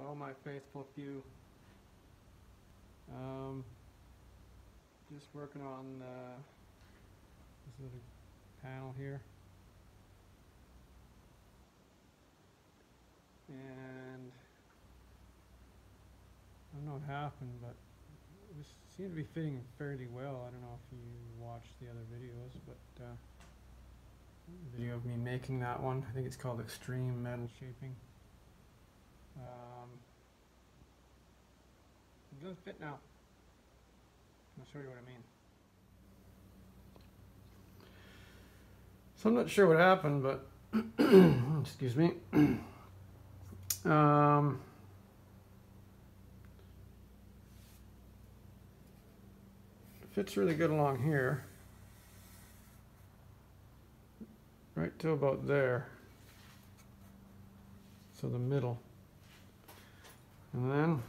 Hello, my faithful few. Just working on this little panel here, and I don't know what happened, but this seemed to be fitting fairly well. I don't know if you watched the other videos, but video of me making that one. I think it's called Extreme Metal Shaping. It doesn't fit now. I'll show you what I mean. So I'm not sure what happened, but excuse me. It fits really good along here, right to about there. So the middle, and then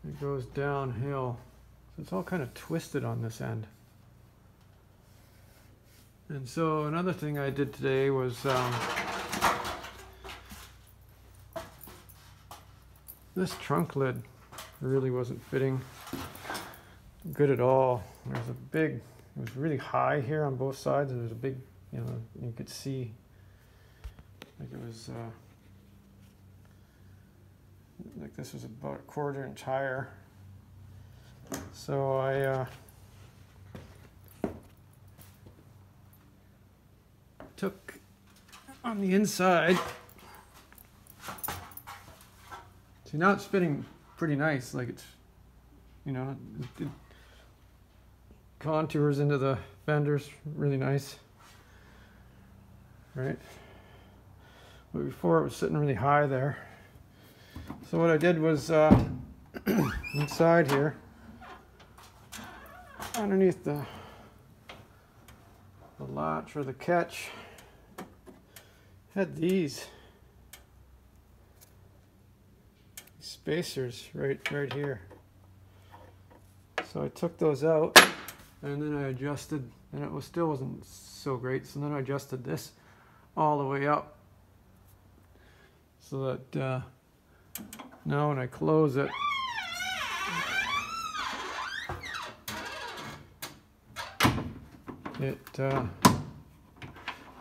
it goes downhill. So it's all kind of twisted on this end. And so another thing I did today was this trunk lid really wasn't fitting good at all. There's a big, it was really high here on both sides. There's a big, you could see like it was like this was about a 1/4 inch higher. So I took on the inside. See, now it's fitting pretty nice, like it's, it contours into the fenders really nice, right? But before it was sitting really high there. So what I did was inside here, underneath the latch or the catch, had these spacers right here. So I took those out, and then I adjusted, and it still wasn't so great. So then I adjusted this all the way up, so that now when I close it,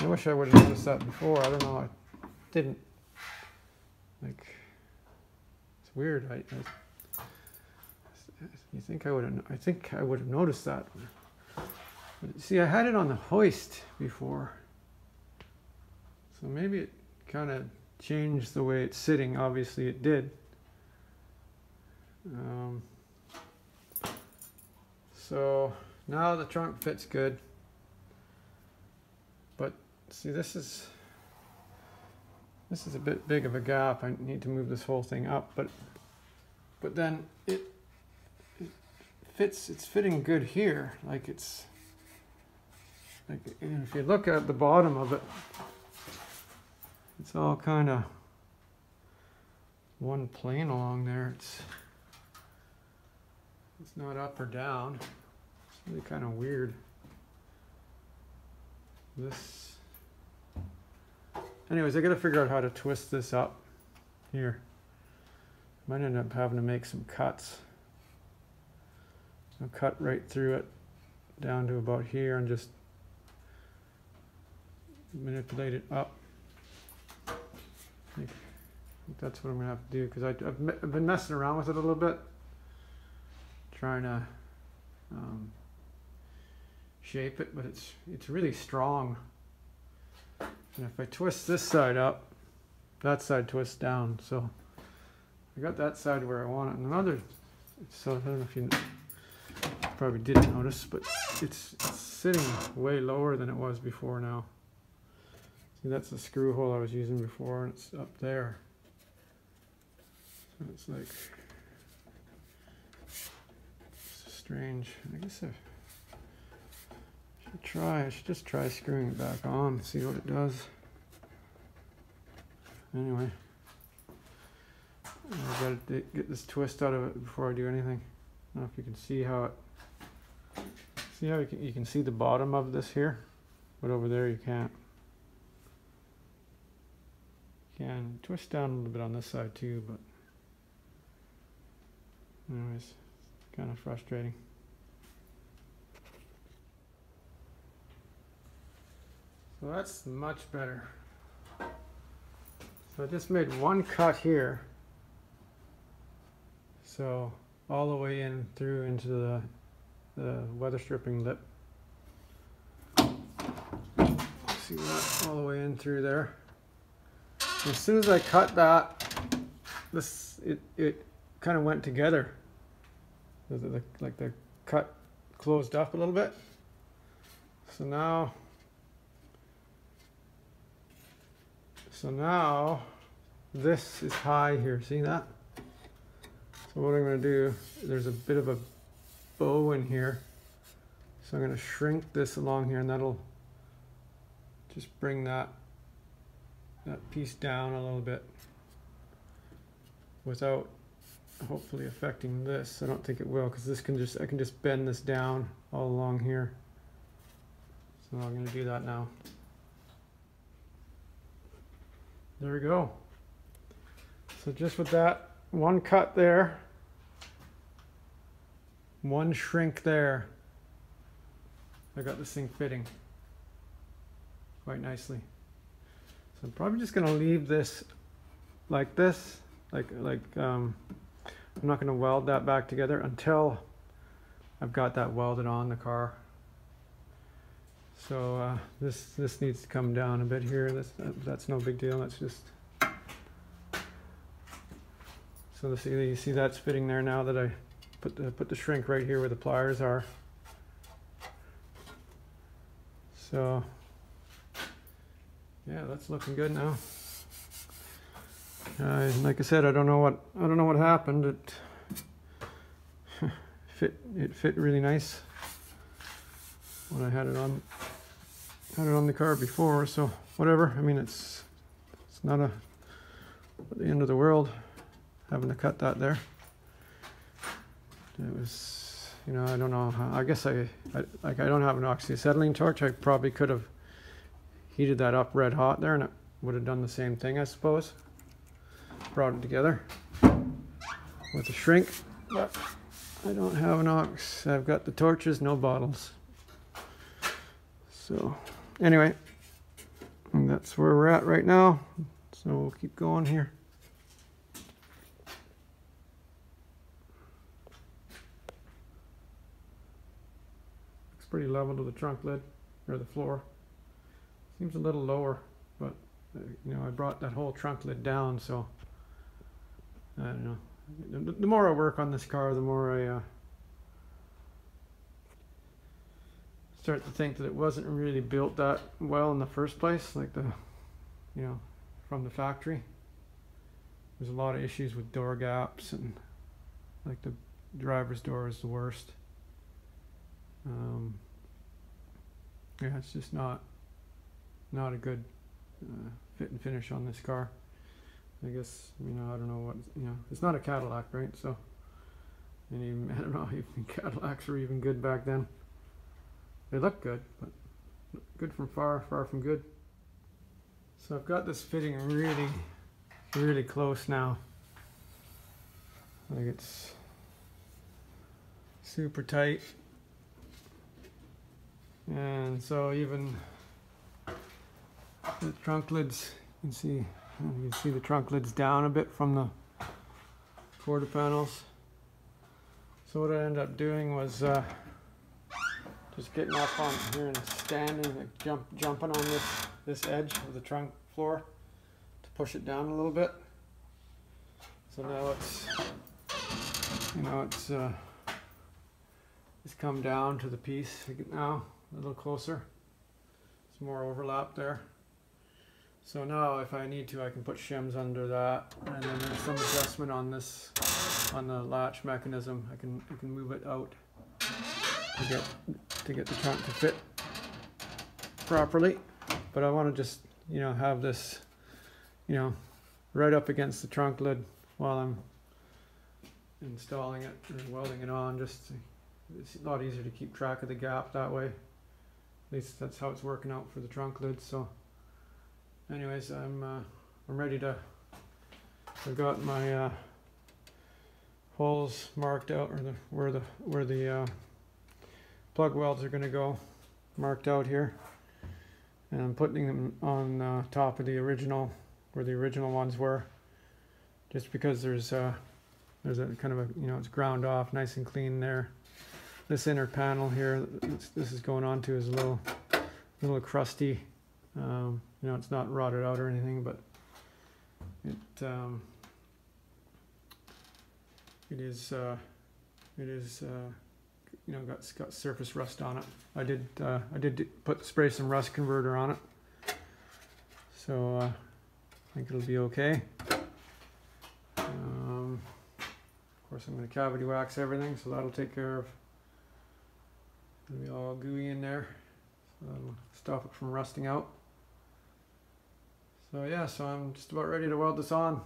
I wish I would have noticed that before. I don't know, I didn't. Like, it's weird. You think I would have? I think I would have noticed that. But see, I had it on the hoist before, so maybe it kind of changed the way it's sitting. Obviously, it did. So now the trunk fits good. But see, this is a bit big of a gap. I need to move this whole thing up, but then it fits. It's fitting good here. Like it's like, if you look at the bottom of it, it's all kind of one plane along there. It's not up or down. It's really kind of weird. Anyways, I got to figure out how to twist this up here. Might end up having to make some cuts. I'll cut right through it down to about here and just manipulate it up. I think that's what I'm gonna have to do, because I've been messing around with it a little bit, trying to shape it, but it's really strong. And if I twist this side up, that side twists down. So I got that side where I want it. And another, so I don't know if you probably didn't notice, but it's sitting way lower than it was before now. See, that's the screw hole I was using before, and it's up there. So it's like, it's strange. I guess I should just try screwing it back on and see what it does. Anyway, I've got to get this twist out of it before I do anything. I don't know if you can see how it, you can see the bottom of this here, but over there you can't. Can twist down a little bit on this side too, but anyways, kind of frustrating. So that's much better. So I just made one cut here. So all the way in through into the weather stripping lip. See that all the way in through there. As soon as I cut that, it kind of went together. Like the cut closed up a little bit. So now this is high here. See that? So what I'm going to do, there's a bit of a bow in here. So I'm going to shrink this along here, and that'll just bring that piece down a little bit without hopefully affecting this. I don't think it will, because I can just bend this down all along here. So I'm going to do that now. There we go. So just with that one cut there, one shrink there, I got this thing fitting quite nicely. So I'm probably just going to leave this like this, I'm not going to weld that back together until I've got that welded on the car. So this needs to come down a bit here. That's no big deal. That's just so you see that's fitting there now that I put the shrink right here where the pliers are. So yeah, that's looking good now. Like I said, I don't know what happened. It fit really nice when I had it on the car before. So whatever. I mean, it's not the end of the world having to cut that there. It was, I don't know. I guess I don't have an oxyacetylene torch. I probably could have heated that up red hot there, and it would have done the same thing, I suppose. Brought it together with a shrink, but I don't have an ox. I've got the torches, no bottles. So anyway, and that's where we're at right now. So we'll keep going here. Looks pretty level to the trunk lid, or the floor. Seems a little lower, but I brought that whole trunk lid down, so I don't know. The more I work on this car, the more I start to think that it wasn't really built that well in the first place, like from the factory. There's a lot of issues with door gaps, and like the driver's door is the worst. Yeah, it's just not a good fit and finish on this car. I guess, I don't know what, it's not a Cadillac, right? So, and even, I don't know, even Cadillacs were even good back then. They look good, but good from far from good. So I've got this fitting really, really close now. Like it's super tight. And so even the trunk lids, you can see the trunk lids down a bit from the quarter panels. So what I ended up doing was just getting up on here and standing, like jumping on this edge of the trunk floor to push it down a little bit. So now it's come down to the piece now, a little closer. There's more overlap there. So now if I need to, I can put shims under that, and then there's some adjustment on the latch mechanism. I can move it out to get the trunk to fit properly. But I want to just have this right up against the trunk lid while I'm installing it or welding it on. It's a lot easier to keep track of the gap that way. At least that's how it's working out for the trunk lid. So anyways, I'm I'm ready to, I've got my holes marked out, or where the plug welds are going to go, marked out here, and I'm putting them on top of the original, where the original ones were, just because there's a kind of a, you know, it's ground off nice and clean there. This inner panel here, this is going on to, is a little crusty. You know, it's not rotted out or anything, but it is you know, got surface rust on it. I did spray some rust converter on it, so I think it'll be okay. Of course, I'm going to cavity wax everything, so that'll take care of. It'll be all gooey in there, so that'll stop it from rusting out. So yeah, so I'm just about ready to weld this on.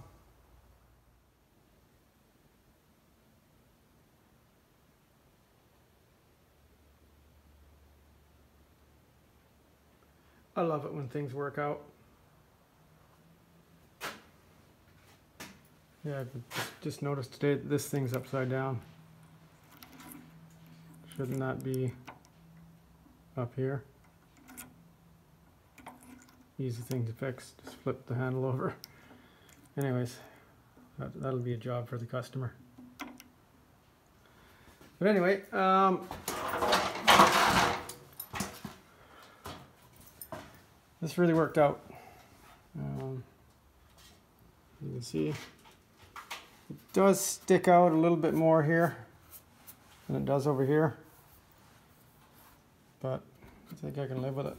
I love it when things work out. Yeah, I just noticed today that this thing's upside down. Shouldn't that be up here? Easy thing to fix, just flip the handle over. Anyways, that'll be a job for the customer. But anyway, this really worked out. You can see it does stick out a little bit more here than it does over here, but I think I can live with it.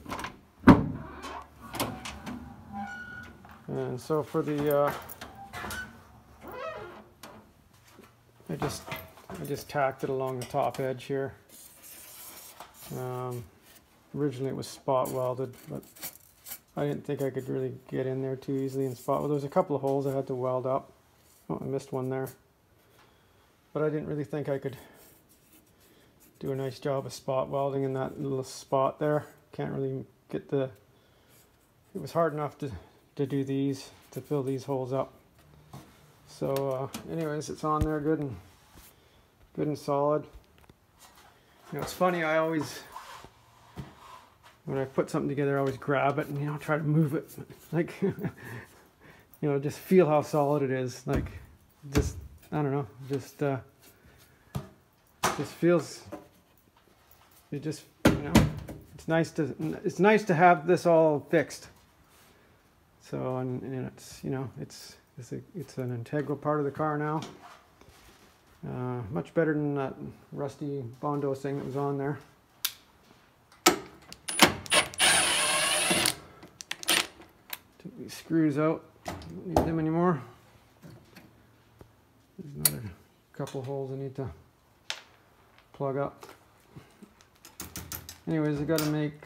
And so for the I just tacked it along the top edge here. Originally it was spot welded, but I didn't think I could really get in there too easily and spot. Well, there was a couple of holes I had to weld up. Oh, I missed one there. But I didn't really think I could do a nice job of spot welding in that little spot there. Can't really get the... It was hard enough to do these, to fill these holes up. So anyways, it's on there good and solid. You know, it's funny, I always... When I put something together, I always grab it and, you know, try to move it. Like, you know, just feel how solid it is. Like, just, I don't know, just feels, it just, you know, it's nice to have this all fixed. So, and it's, you know, it's an integral part of the car now. Much better than that rusty Bondo thing that was on there. These screws out, don't need them anymore. There's another couple of holes I need to plug up. Anyways, I got to make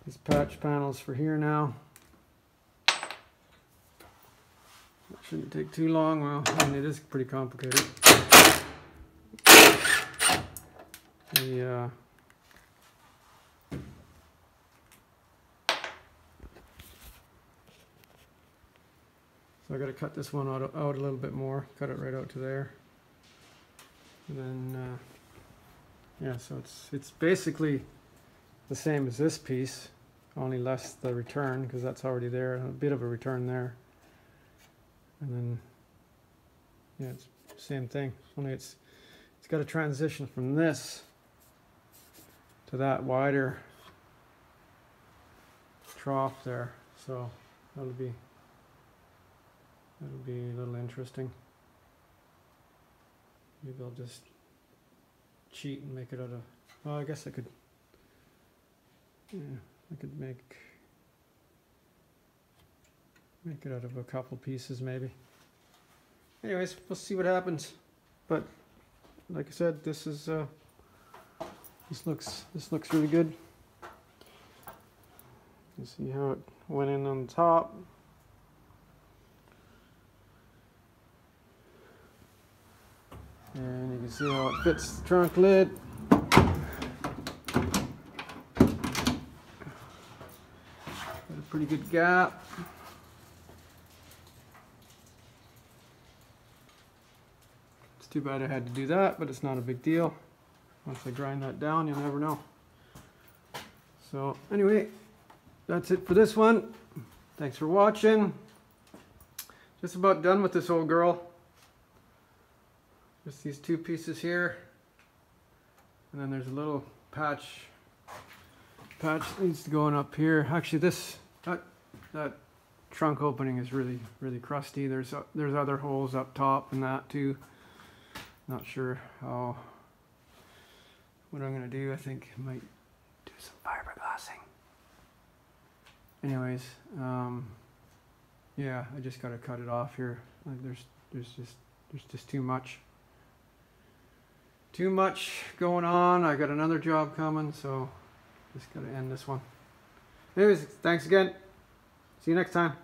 these patch panels for here now. That shouldn't take too long. Well, I mean, it is pretty complicated. So I got to cut this one out a little bit more, cut it right out to there, and then yeah, so it's basically the same as this piece, only less the return, because that's already there, a bit of a return there, and then yeah, it's the same thing, only it's got a transition from this to that wider trough there, so that'll be a little interesting. Maybe I'll just cheat and make it out of, well, I guess I could, yeah, I could make it out of a couple pieces maybe. Anyways, we'll see what happens. But like I said, this is this looks really good. You see how it went in on the top. And you can see how it fits the trunk lid. Got a pretty good gap. too bad I had to do that, but it's not a big deal. Once I grind that down, you'll never know. So anyway, that's it for this one. Thanks for watching. Just about done with this old girl. Just these two pieces here. And then there's a little patch needs to go on up here. Actually, that trunk opening is really crusty. There's other holes up top and that too. Not sure what I'm gonna do. I think I might do some fiberglassing. Anyways, yeah, I just gotta cut it off here. Like there's just too much going on. I got another job coming, so just gotta end this one. Anyways, thanks again. See you next time.